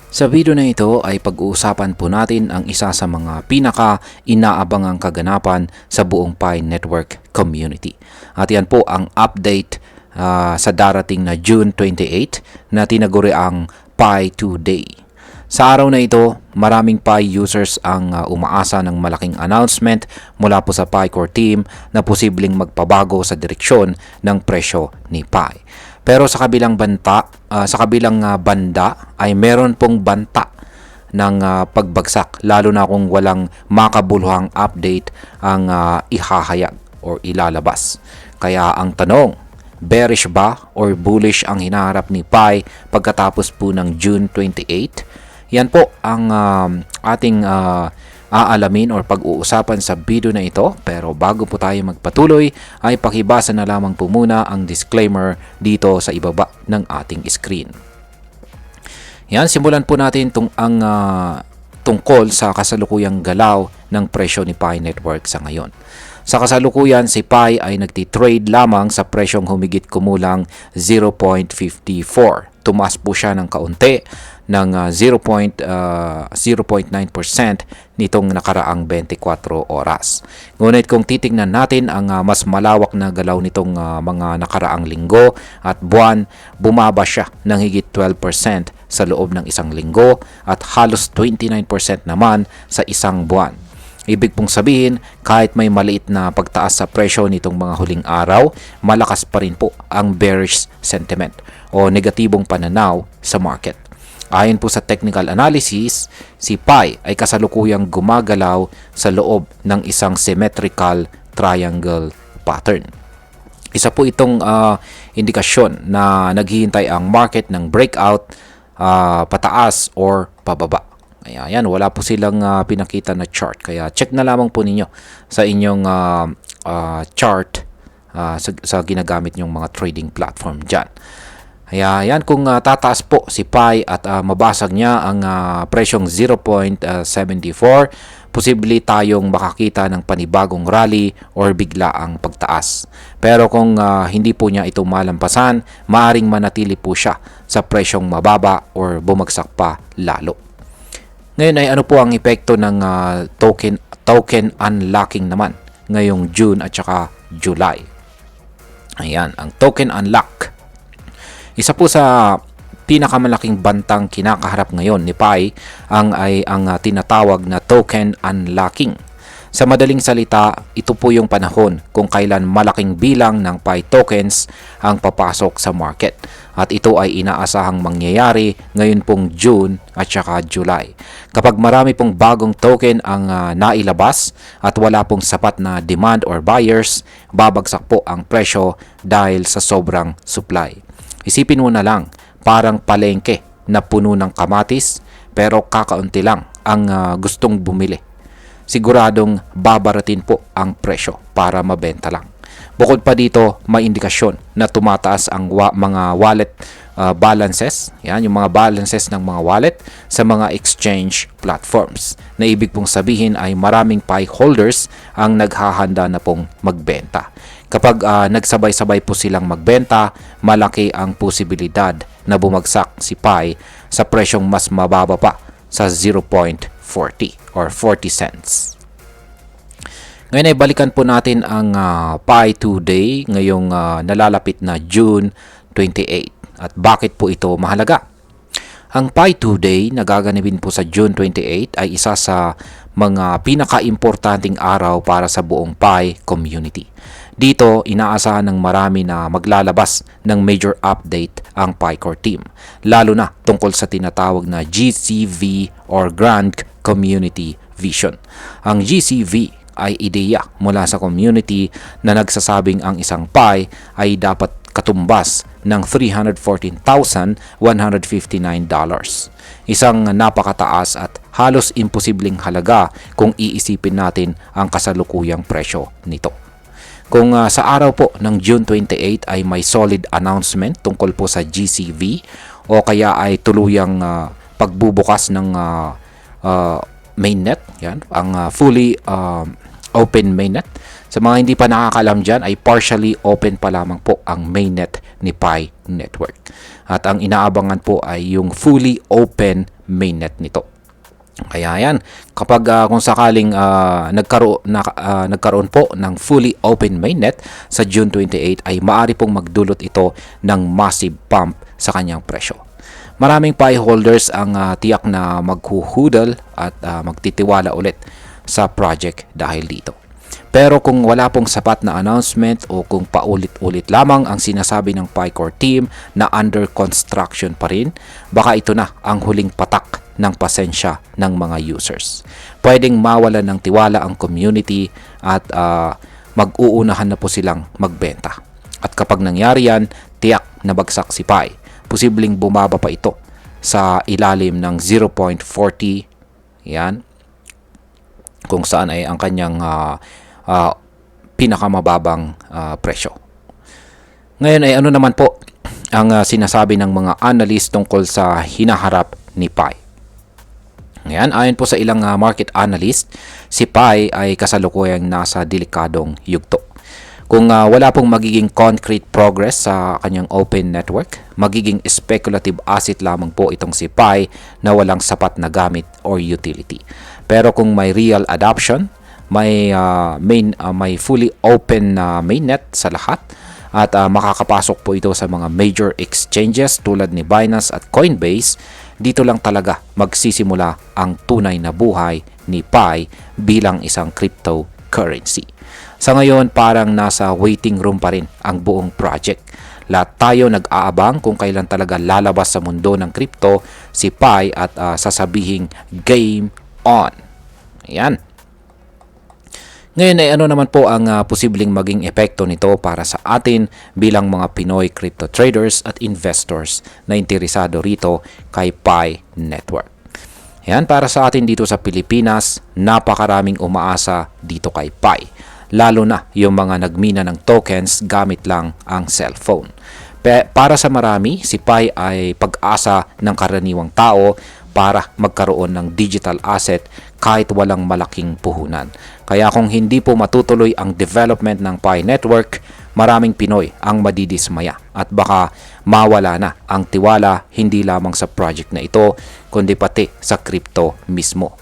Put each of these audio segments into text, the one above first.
Sa video na ito ay pag-uusapan po natin ang isa sa mga pinaka-inaabangang kaganapan sa buong Pi Network community. At yan po ang update sa darating na June 28 na tinaguri ang Pi 2 Day. Sa araw na ito, maraming Pi users ang umaasa ng malaking announcement mula po sa Pi Core team na posibleng magpabago sa direksyon ng presyo ni Pi. Pero sa kabilang banda ay meron pong banta ng pagbagsak, lalo na kung walang makabuluhang update ang ihahayag or ilalabas. Kaya ang tanong, bearish ba or bullish ang hinaharap ni Pi pagkatapos po ng June 28? Yan po ang ating aalamin or pag-uusapan sa video na ito. Pero bago po tayo magpatuloy ay pakibasa na lamang po muna ang disclaimer dito sa ibaba ng ating screen. Yan, simulan po natin tungkol sa kasalukuyang galaw ng presyo ni Pi Network sa ngayon. Sa kasalukuyan, si Pi ay nagtitrade lamang sa presyong humigit kumulang 0.54. Tumaas po siya ng kaunti ng 0.9% nitong nakaraang 24 oras. Ngunit kung titingnan natin ang mas malawak na galaw nitong mga nakaraang linggo at buwan, bumaba siya ng higit 12% sa loob ng isang linggo at halos 29% naman sa isang buwan. Ibig pong sabihin, kahit may maliit na pagtaas sa presyo nitong mga huling araw, malakas pa rin po ang bearish sentiment o negatibong pananaw sa market. Ayon po sa technical analysis, si Pi ay kasalukuyang gumagalaw sa loob ng isang symmetrical triangle pattern. Isa po itong indikasyon na naghihintay ang market ng breakout pataas or pababa. Ayan, wala po silang pinakita na chart. Kaya check na lamang po ninyo sa inyong chart sa ginagamit nyong mga trading platform dyan. Ayan, kung tataas po si Pi at mabasag niya ang presyong 0.74, posible tayong makakita ng panibagong rally or bigla ang pagtaas. Pero kung hindi po niya ito malampasan, maaring manatili po siya sa presyong mababa or bumagsak pa lalo. Ngayon ay ano po ang epekto ng token unlocking naman ngayong June at saka July. Ayan, ang token unlock. Isa po sa pinakamalaking bantang kinakaharap ngayon ni Pi ang tinatawag na token unlocking. Sa madaling salita, ito po yung panahon kung kailan malaking bilang ng Pi tokens ang papasok sa market. At ito ay inaasahang mangyayari ngayon pong June at saka July. Kapag marami pong bagong token ang nailabas at wala pong sapat na demand or buyers, babagsak po ang presyo dahil sa sobrang supply. Isipin mo na lang, parang palengke na puno ng kamatis pero kakaunti lang ang gustong bumili. Siguradong babaratin po ang presyo para mabenta lang. Bukod pa dito, may indikasyon na tumataas ang mga wallet balances. Yan, yung mga balances ng mga wallet sa mga exchange platforms. Na ibig pong sabihin ay maraming Pi holders ang naghahanda na pong magbenta. Kapag nagsabay-sabay po silang magbenta, malaki ang posibilidad na bumagsak si Pi sa presyong mas mababa pa sa 0.40 or 40 cents. Ngayon ay balikan po natin ang Pi 2 Day ngayong nalalapit na June 28. At bakit po ito mahalaga? Ang Pi 2 Day na gaganapin po sa June 28 ay isa sa mga pinaka-importanting araw para sa buong Pi community. Dito, inaasahan ng marami na maglalabas ng major update ang Pi Core team, lalo na tungkol sa tinatawag na GCV or Grand Community Vision. Ang GCV ay ideya mula sa community na nagsasabing ang isang Pi ay dapat katumbas ng $314,159. Isang napakataas at halos imposibleng halaga kung iisipin natin ang kasalukuyang presyo nito. Kung sa araw po ng June 28 ay may solid announcement tungkol po sa GCV o kaya ay tuluyang pagbubukas ng mainnet, yan, ang fully open mainnet. Sa mga hindi pa nakakalam dyan ay partially open pa lamang po ang mainnet ni Pi Network. At ang inaabangan po ay yung fully open mainnet nito. Kaya yan, kapag kung sakaling nagkaroon po ng fully open mainnet sa June 28 ay maaari pong magdulot ito ng massive pump sa kanyang presyo. Maraming PAI holders ang tiyak na maghuhudol at magtitiwala ulit sa project dahil dito. Pero kung wala pong sapat na announcement o kung paulit-ulit lamang ang sinasabi ng PAI Core team na under construction pa rin, baka ito na ang huling patak ng pasensya ng mga users. Pwedeng mawalan ng tiwala ang community at mag-uunahan na po silang magbenta. At kapag nangyari yan, tiyak na bagsak si PAI. Posibleng bumaba pa ito sa ilalim ng 0.40, yan, kung saan ay ang kanyang pinakamababang presyo. Ngayon ay ano naman po ang sinasabi ng mga analyst tungkol sa hinaharap ni PAI. Ngayon, ayon po sa ilang market analyst, si PAI ay kasalukuyang nasa delikadong yugto. Kung wala pong magiging concrete progress sa kanyang open network, magiging speculative asset lamang po itong si PAI na walang sapat na gamit or utility. Pero kung may real adoption, may fully open mainnet sa lahat at makakapasok po ito sa mga major exchanges tulad ni Binance at Coinbase, dito lang talaga magsisimula ang tunay na buhay ni PAI bilang isang cryptocurrency. Sa ngayon, parang nasa waiting room pa rin ang buong project. Lahat tayo nag-aabang kung kailan talaga lalabas sa mundo ng crypto si PAI at sasabihing game on. Ayan. Ngayon ay ano naman po ang posibleng maging epekto nito para sa atin bilang mga Pinoy crypto traders at investors na interesado rito kay PAI Network. Yan, para sa atin dito sa Pilipinas, napakaraming umaasa dito kay PAI. Lalo na yung mga nagmina ng tokens gamit lang ang cellphone. Para sa marami, si PAI ay pag-asa ng karaniwang tao para magkaroon ng digital asset kahit walang malaking puhunan. Kaya kung hindi po matutuloy ang development ng PAI Network, maraming Pinoy ang madidismaya at baka mawala na ang tiwala hindi lamang sa project na ito kundi pati sa crypto mismo.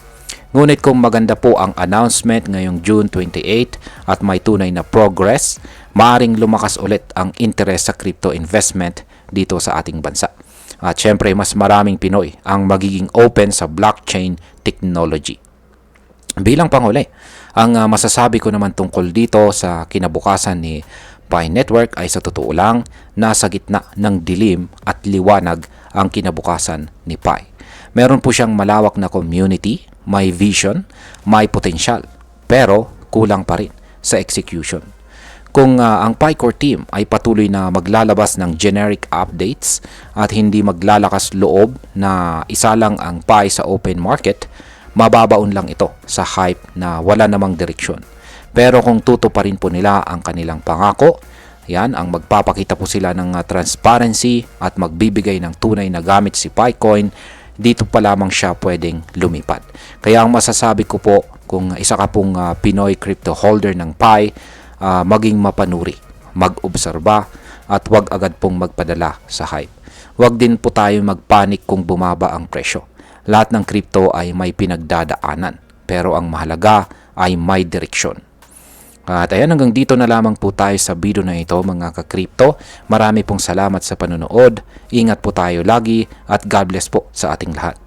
Ngunit kung maganda po ang announcement ngayong June 28 at may tunay na progress, maaring lumakas ulit ang interest sa crypto investment dito sa ating bansa. At syempre mas maraming Pinoy ang magiging open sa blockchain technology. Bilang panghuli, ang masasabi ko naman tungkol dito sa kinabukasan ni PAI Network ay sa totoo lang, nasa gitna ng dilim at liwanag ang kinabukasan ni PAI. Meron po siyang malawak na community, may vision, may potensyal, pero kulang pa rin sa execution. Kung ang PAI Core team ay patuloy na maglalabas ng generic updates at hindi maglalakas loob na isa lang ang PAI sa open market, mababaon lang ito sa hype na wala namang direksyon. Pero kung tutuparin po nila ang kanilang pangako, yan ang magpapakita po sila ng transparency at magbibigay ng tunay na gamit si PAIcoin, dito pa lamang siya pwedeng lumipad. Kaya ang masasabi ko po, kung isa ka pong Pinoy crypto holder ng PAI, maging mapanuri, mag-obserba at wag agad pong magpadala sa hype. Wag din po tayo magpanik kung bumaba ang presyo. Lahat ng crypto ay may pinagdadaanan, pero ang mahalaga ay may direksyon. At ayan, hanggang dito na lamang po tayo sa video na ito mga ka-crypto. Marami pong salamat sa panonood. Ingat po tayo lagi at God bless po sa ating lahat.